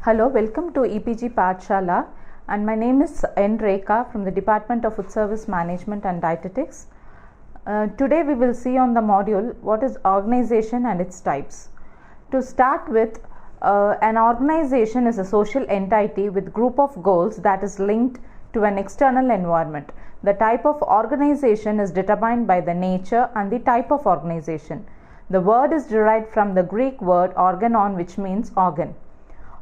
Hello, welcome to EPG Pathshala, and my name is N. Rekha from the Department of Food Service Management and Dietetics. Today we will see on the module what is organization and its types. To start with, an organization is a social entity with group of goals that is linked to an external environment. The type of organization is determined by the nature and the type of organization. The word is derived from the Greek word organon, which means organ.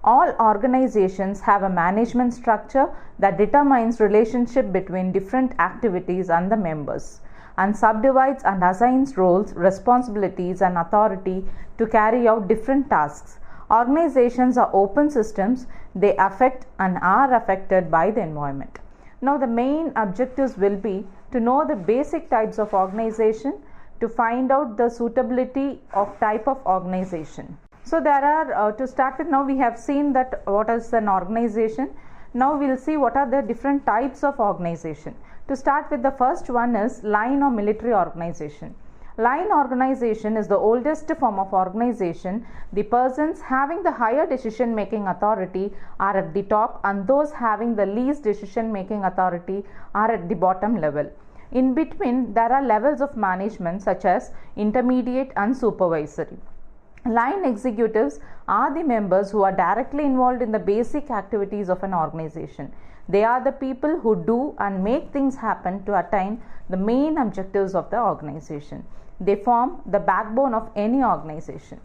All organizations have a management structure that determines relationship between different activities and the members, and subdivides and assigns roles, responsibilities and authority to carry out different tasks. Organizations are open systems. They affect and are affected by the environment. Now the main objectives will be to know the basic types of organization, to find out the suitability of type of organization. So there are, to start with, now we have seen that what is an organization. Now we will see what are the different types of organization. To start with, the first one is line or military organization. Line organization is the oldest form of organization. The persons having the higher decision making authority are at the top, and those having the least decision making authority are at the bottom level. In between, there are levels of management such as intermediate and supervisory. Line executives are the members who are directly involved in the basic activities of an organization. They are the people who do and make things happen to attain the main objectives of the organization. They form the backbone of any organization.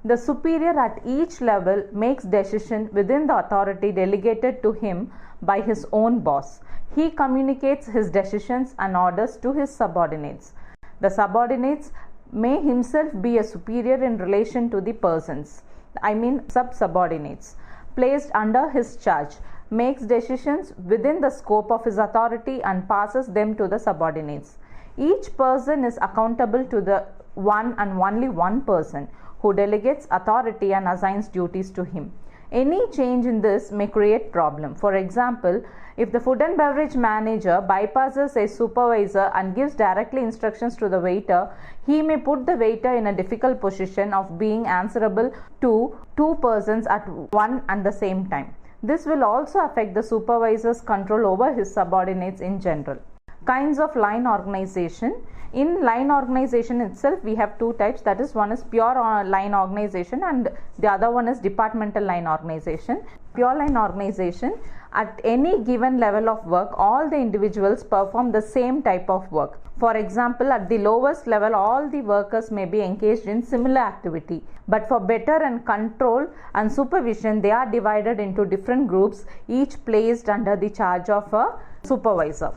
The superior at each level makes decision within the authority delegated to him by his own boss. He communicates his decisions and orders to his subordinates. The subordinates may himself be a superior in relation to the persons, sub-subordinates, placed under his charge, makes decisions within the scope of his authority and passes them to the subordinates. Each person is accountable to the one and only one person who delegates authority and assigns duties to him. Any change in this may create problem. For example, if the food and beverage manager bypasses a supervisor and gives directly instructions to the waiter, he may put the waiter in a difficult position of being answerable to two persons at one and the same time. This will also affect the supervisor's control over his subordinates in general. Kinds of line organization. In line organization itself, we have two types. That is, one is pure line organization and the other one is departmental line organization. Pure line organization, at any given level of work, all the individuals perform the same type of work. For example, at the lowest level, all the workers may be engaged in similar activity, but for better and control and supervision, they are divided into different groups, each placed under the charge of a supervisor.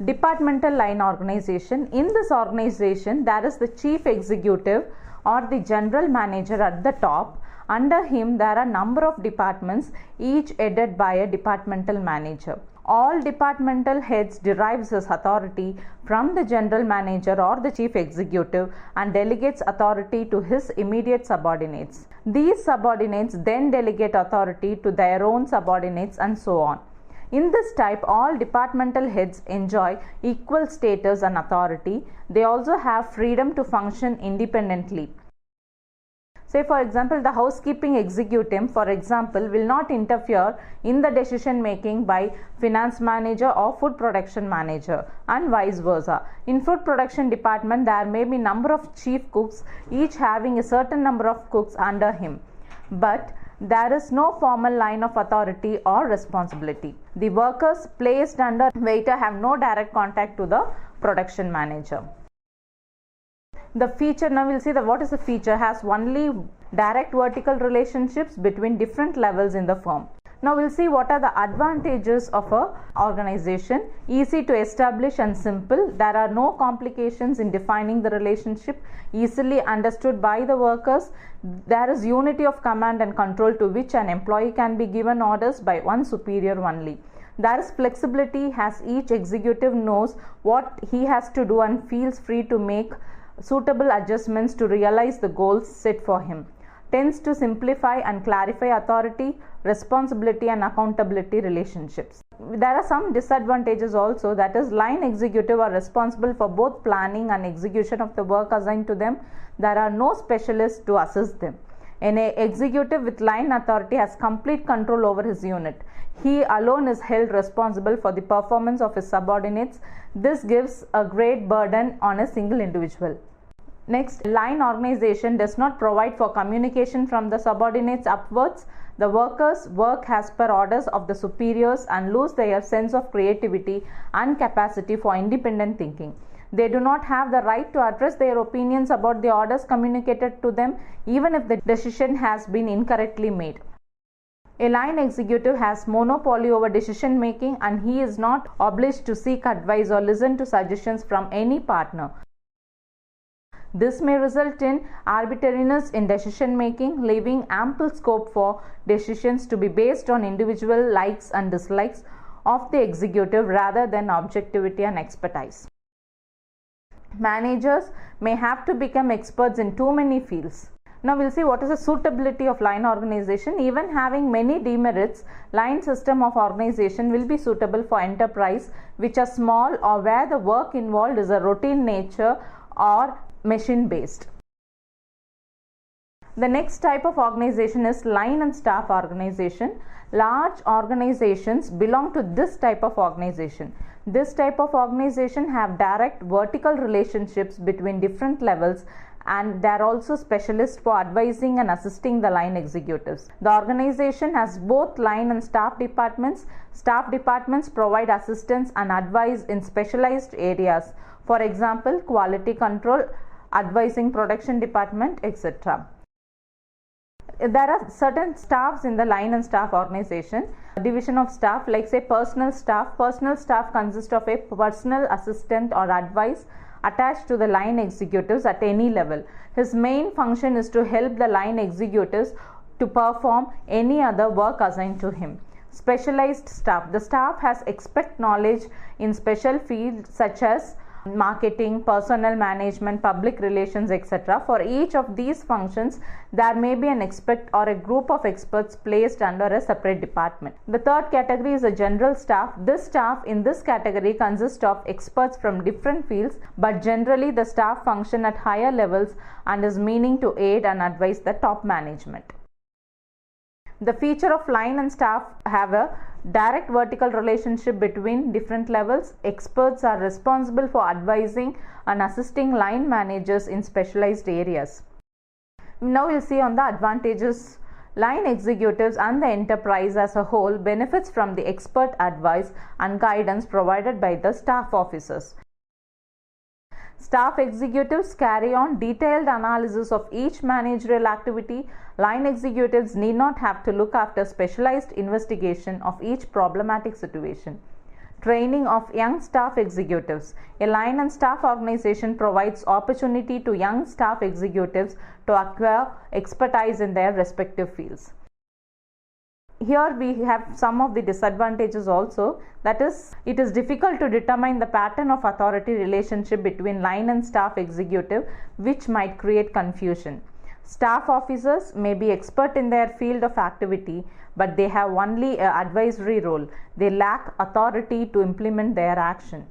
Departmental line organization. In this organization, there is the chief executive or the general manager at the top. Under him, there are a number of departments, each headed by a departmental manager. All departmental heads derives his authority from the general manager or the chief executive and delegates authority to his immediate subordinates. These subordinates then delegate authority to their own subordinates and so on. In this type, all departmental heads enjoy equal status and authority. They also have freedom to function independently. Say, for example, the housekeeping executive, for example, will not interfere in the decision making by finance manager or food production manager, and vice versa. In food production department, there may be number of chief cooks, each having a certain number of cooks under him. But there is no formal line of authority or responsibility. The workers placed under waiter have no direct contact to the production manager. The feature, now we'll see that what is the feature, has only direct vertical relationships between different levels in the firm. Now we'll see what are the advantages of a organization. Easy to establish and simple. There are no complications in defining the relationship, easily understood by the workers. There is unity of command and control to which an employee can be given orders by one superior only. There is flexibility as each executive knows what he has to do and feels free to make suitable adjustments to realize the goals set for him. Tends to simplify and clarify authority, responsibility and accountability relationships. There are some disadvantages also, that is, line executive are responsible for both planning and execution of the work assigned to them. There are no specialists to assist them. An executive with line authority has complete control over his unit. He alone is held responsible for the performance of his subordinates. This gives a great burden on a single individual. Next, line organization does not provide for communication from the subordinates upwards. The workers work as per orders of the superiors and lose their sense of creativity and capacity for independent thinking. They do not have the right to address their opinions about the orders communicated to them, even if the decision has been incorrectly made. A line executive has monopoly over decision making, and he is not obliged to seek advice or listen to suggestions from any partner. This may result in arbitrariness in decision making, leaving ample scope for decisions to be based on individual likes and dislikes of the executive rather than objectivity and expertise. Managers may have to become experts in too many fields. Now we'll see what is the suitability of line organization. Even having many demerits, line system of organization will be suitable for enterprise which are small or where the work involved is a routine nature or machine based. The next type of organization is line and staff organization. Large organizations belong to this type of organization. This type of organization have direct vertical relationships between different levels, and they are also specialists for advising and assisting the line executives. The organization has both line and staff departments. Staff departments provide assistance and advice in specialized areas. For example, quality control, advising production department, etc. There are certain staffs in the line and staff organization. Division of staff, like say personal staff. Personal staff consists of a personal assistant or advice attached to the line executives at any level. His main function is to help the line executives to perform any other work assigned to him. Specialized staff. The staff has expert knowledge in special fields such as marketing, personnel management, public relations, etc. For each of these functions, there may be an expert or a group of experts placed under a separate department. The third category is a general staff. This staff in this category consists of experts from different fields, but generally the staff function at higher levels and is meaning to aid and advise the top management. The feature of line and staff have a direct vertical relationship between different levels. Experts are responsible for advising and assisting line managers in specialized areas. Now we'll see on the advantages. Line executives and the enterprise as a whole benefits from the expert advice and guidance provided by the staff officers. Staff executives carry on detailed analysis of each managerial activity. Line executives need not have to look after specialized investigation of each problematic situation. Training of young staff executives. A line and staff organization provides opportunity to young staff executives to acquire expertise in their respective fields. Here we have some of the disadvantages also. That is, it is difficult to determine the pattern of authority relationship between line and staff executive, which might create confusion. Staff officers may be expert in their field of activity, but they have only an advisory role. They lack authority to implement their action.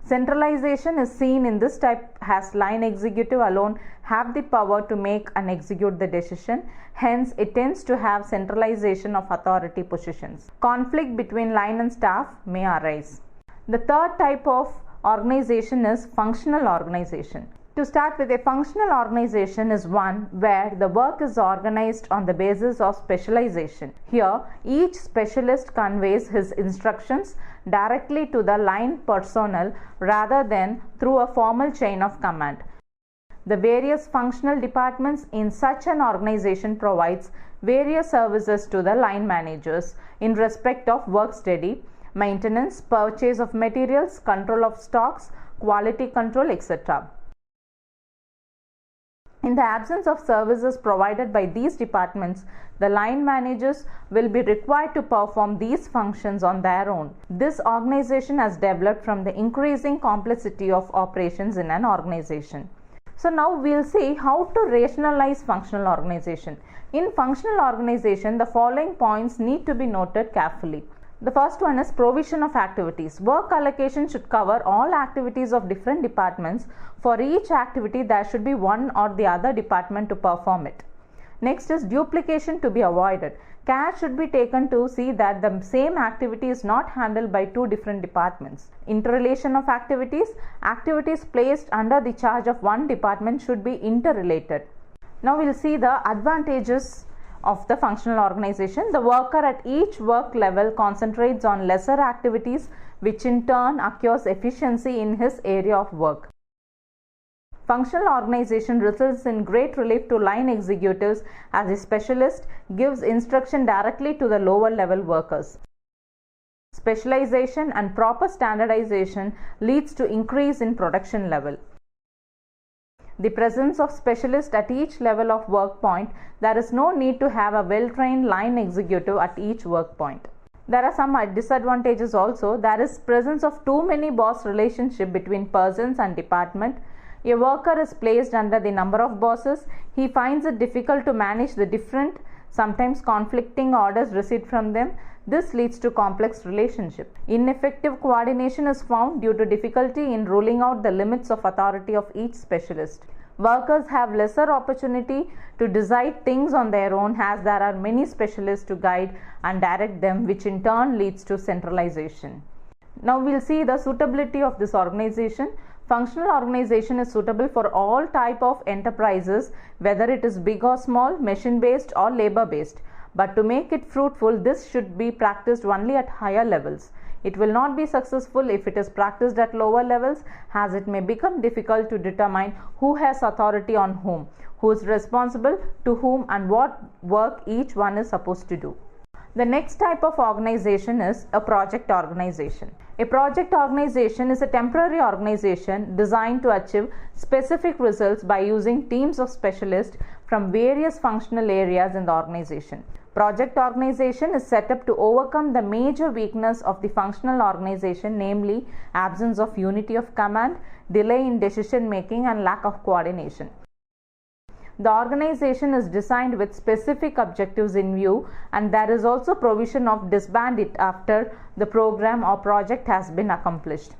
Centralization is seen in this type as line executive alone have the power to make and execute the decision. Hence, it tends to have centralization of authority positions. Conflict between line and staff may arise. The third type of organization is functional organization. To start with, a functional organization is one where the work is organized on the basis of specialization. Here, each specialist conveys his instructions directly to the line personnel rather than through a formal chain of command. The various functional departments in such an organization provides various services to the line managers in respect of work study, maintenance, purchase of materials, control of stocks, quality control, etc. In the absence of services provided by these departments, the line managers will be required to perform these functions on their own. This organization has developed from the increasing complexity of operations in an organization. So now we'll see how to rationalize functional organization. In functional organization, the following points need to be noted carefully. The first one is provision of activities. Work allocation should cover all activities of different departments. For each activity, there should be one or the other department to perform it. Next is duplication to be avoided. Care should be taken to see that the same activity is not handled by two different departments. Interrelation of activities. Activities placed under the charge of one department should be interrelated. Now we will see the advantages of the functional organization. The worker at each work level concentrates on lesser activities, which in turn accrues efficiency in his area of work. Functional organization results in great relief to line executives as a specialist gives instruction directly to the lower level workers. Specialization and proper standardization leads to increase in production level. The presence of specialists at each level of work point, there is no need to have a well-trained line executive at each work point. There are some disadvantages also. There is presence of too many boss relationship between persons and department. A worker is placed under the number of bosses. He finds it difficult to manage the different, sometimes conflicting orders received from them. This leads to complex relationship. Ineffective coordination is found due to difficulty in ruling out the limits of authority of each specialist. Workers have lesser opportunity to decide things on their own as there are many specialists to guide and direct them, which in turn leads to centralization. Now we will see the suitability of this organization. Functional organization is suitable for all type of enterprises, whether it is big or small, machine based or labor based. But to make it fruitful, this should be practiced only at higher levels. It will not be successful if it is practiced at lower levels, as it may become difficult to determine who has authority on whom, who is responsible to whom, and what work each one is supposed to do. The next type of organization is a project organization. A project organization is a temporary organization designed to achieve specific results by using teams of specialists from various functional areas in the organization. Project organization is set up to overcome the major weakness of the functional organization, namely absence of unity of command, delay in decision making, and lack of coordination. The organization is designed with specific objectives in view, and there is also provision of disband it after the program or project has been accomplished.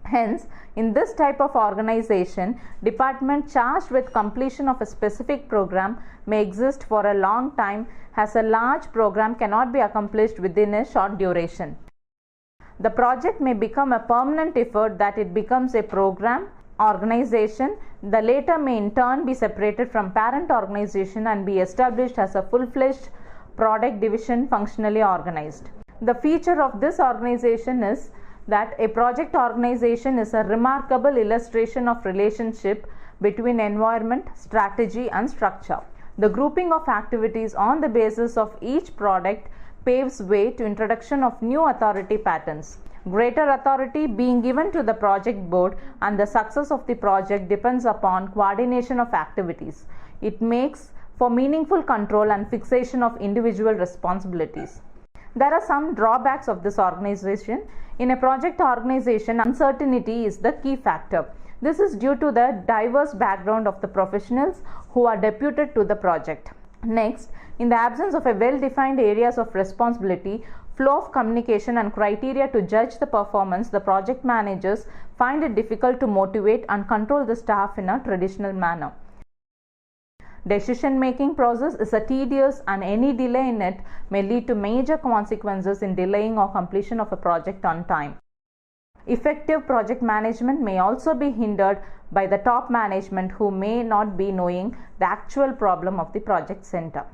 Hence, in this type of organization, department charged with completion of a specific program may exist for a long time, as a large program cannot be accomplished within a short duration. The project may become a permanent effort that it becomes a program organization. The latter may in turn be separated from parent organization and be established as a full-fledged product division functionally organized. The feature of this organization is that a project organization is a remarkable illustration of relationship between environment, strategy, and structure. The grouping of activities on the basis of each product paves way to introduction of new authority patterns. Greater authority being given to the project board, and the success of the project depends upon coordination of activities. It makes for meaningful control and fixation of individual responsibilities. There are some drawbacks of this organization. In a project organization, uncertainty is the key factor. This is due to the diverse background of the professionals who are deputed to the project. Next, in the absence of a well-defined areas of responsibility, flow of communication, and criteria to judge the performance, the project managers find it difficult to motivate and control the staff in a traditional manner. Decision-making process is a tedious, and any delay in it may lead to major consequences in delaying or completion of a project on time. Effective project management may also be hindered by the top management, who may not be knowing the actual problem of the project center.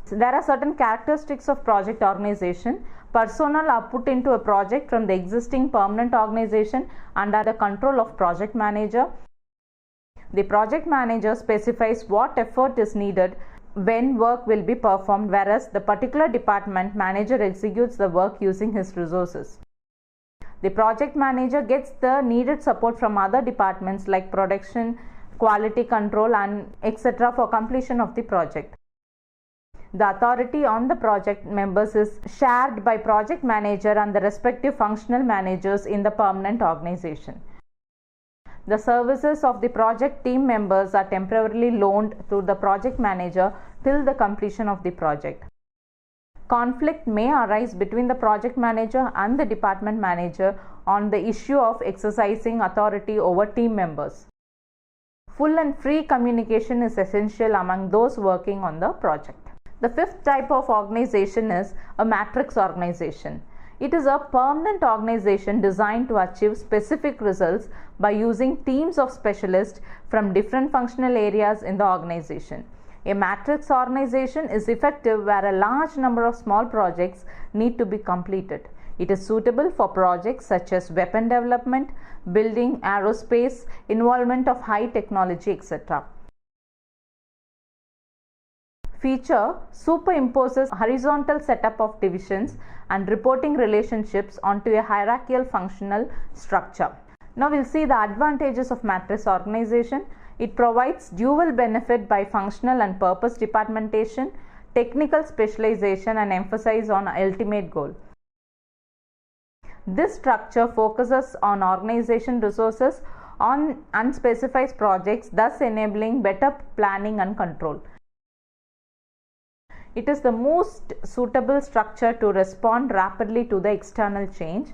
So there are certain characteristics of project organization. Personnel are put into a project from the existing permanent organization under the control of project manager. The project manager specifies what effort is needed when work will be performed, whereas the particular department manager executes the work using his resources. The project manager gets the needed support from other departments like production, quality control, and etc. for completion of the project. The authority on the project members is shared by project manager and the respective functional managers in the permanent organization. The services of the project team members are temporarily loaned to the project manager till the completion of the project. Conflict may arise between the project manager and the department manager on the issue of exercising authority over team members. Full and free communication is essential among those working on the project. The fifth type of organization is a matrix organization. It is a permanent organization designed to achieve specific results by using teams of specialists from different functional areas in the organization. A matrix organization is effective where a large number of small projects need to be completed. It is suitable for projects such as weapon development, building, aerospace, involvement of high technology, etc. Feature superimposes horizontal setup of divisions and reporting relationships onto a hierarchical functional structure. Now we'll see the advantages of matrix organization. It provides dual benefit by functional and purpose departmentation, technical specialization, and emphasis on ultimate goal. This structure focuses on organization resources on unspecified projects, thus enabling better planning and control. It is the most suitable structure to respond rapidly to the external change.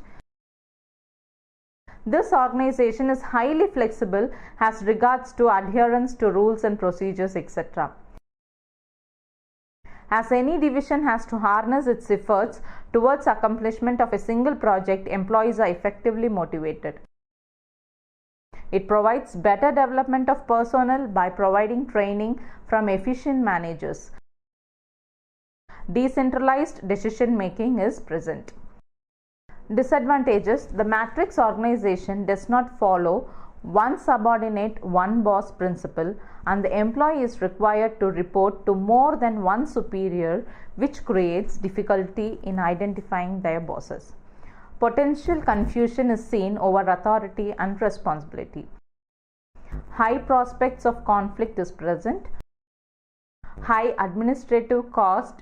This organization is highly flexible as regards to adherence to rules and procedures, etc. As any division has to harness its efforts towards accomplishment of a single project, employees are effectively motivated. It provides better development of personnel by providing training from efficient managers. Decentralized decision making is present. Disadvantages: the matrix organization does not follow one subordinate, one boss principle, and the employee is required to report to more than one superior, which creates difficulty in identifying their bosses. Potential confusion is seen over authority and responsibility. High prospects of conflict is present. High administrative cost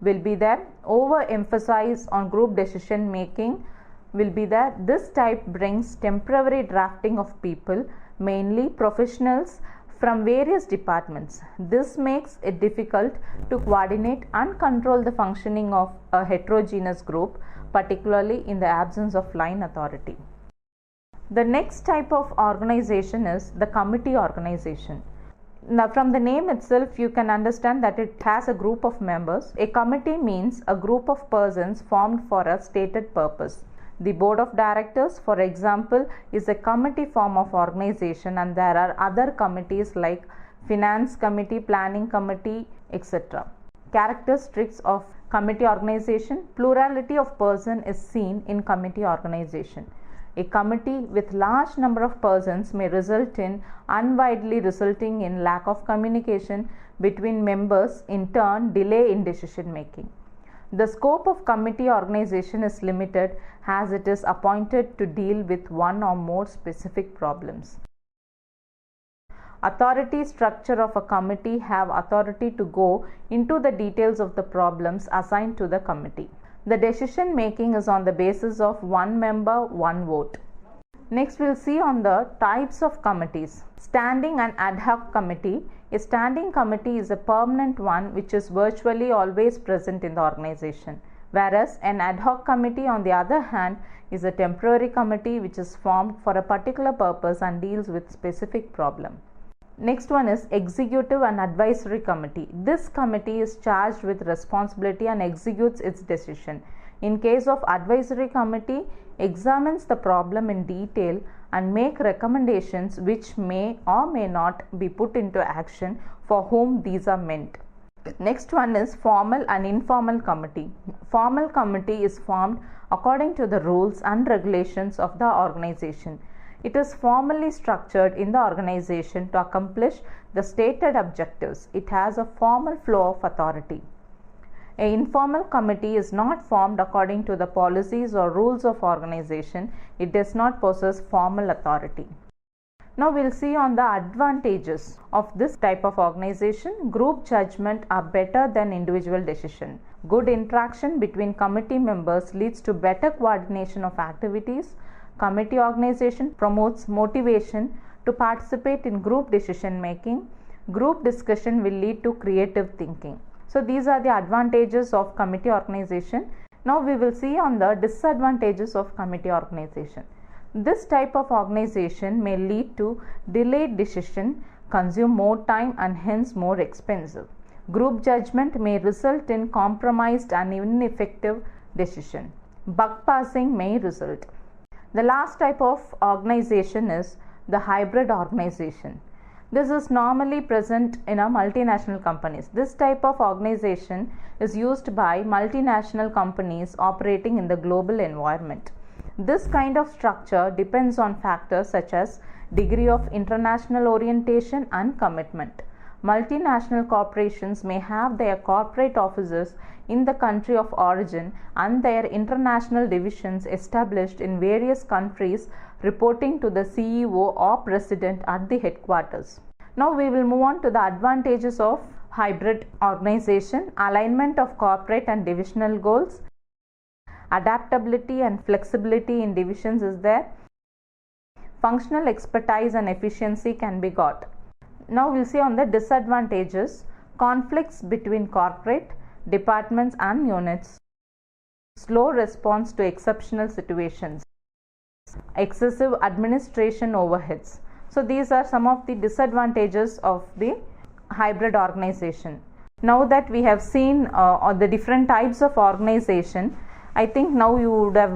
will be there. Overemphasis on group decision making will be there. This type brings temporary drafting of people, mainly professionals from various departments. This makes it difficult to coordinate and control the functioning of a heterogeneous group, particularly in the absence of line authority. The next type of organization is the committee organization. Now, from the name itself, you can understand that it has a group of members. A committee means a group of persons formed for a stated purpose. The board of directors, for example, is a committee form of organization, and there are other committees like finance committee, planning committee, etc. Characteristics of committee organization: plurality of person is seen in committee organization. A committee with large number of persons may result in unwidely, resulting in lack of communication between members, in turn delay in decision making. The scope of committee organization is limited as it is appointed to deal with one or more specific problems. Authority structure of a committee have authority to go into the details of the problems assigned to the committee. The decision making is on the basis of one member, one vote. Next, we'll see on the types of committees. Standing and ad hoc committee. A standing committee is a permanent one which is virtually always present in the organization, whereas an ad hoc committee, on the other hand, is a temporary committee which is formed for a particular purpose and deals with specific problem. Next one is executive and advisory committee. This committee is charged with responsibility and executes its decision. In case of advisory committee, examines the problem in detail and make recommendations which may or may not be put into action for whom these are meant. Next one is formal and informal committee. Formal committee is formed according to the rules and regulations of the organization. It is formally structured in the organization to accomplish the stated objectives. It has a formal flow of authority. An informal committee is not formed according to the policies or rules of organization. It does not possess formal authority. Now we'll see on the advantages of this type of organization. Group judgment are better than individual decision. Good interaction between committee members leads to better coordination of activities. Committee organization promotes motivation to participate in group decision making. Group discussion will lead to creative thinking. So these are the advantages of committee organization. Now we will see on the disadvantages of committee organization. This type of organization may lead to delayed decision, consume more time and hence more expensive. Group judgment may result in compromised and ineffective decision. Buck passing may result. The last type of organization is the hybrid organization. This is normally present in multinational companies. This type of organization is used by multinational companies operating in the global environment. This kind of structure depends on factors such as degree of international orientation and commitment. Multinational corporations may have their corporate offices in the country of origin and their international divisions established in various countries, reporting to the CEO or president at the headquarters. Now we will move on to the advantages of hybrid organization: alignment of corporate and divisional goals, adaptability and flexibility in divisions is there, functional expertise and efficiency can be got. Now we'll see on the disadvantages: conflicts between corporate, departments and units, slow response to exceptional situations, excessive administration overheads. So these are some of the disadvantages of the hybrid organization. Now that we have seen the different types of organization, I think now you would have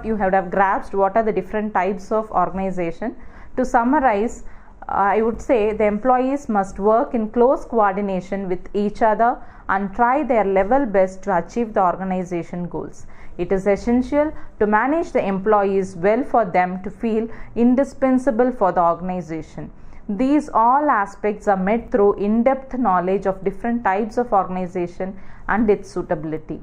you would have grasped what are the different types of organization. To summarize, I would say the employees must work in close coordination with each other and try their level best to achieve the organization goals. It is essential to manage the employees well for them to feel indispensable for the organization. These all aspects are met through in-depth knowledge of different types of organization and its suitability.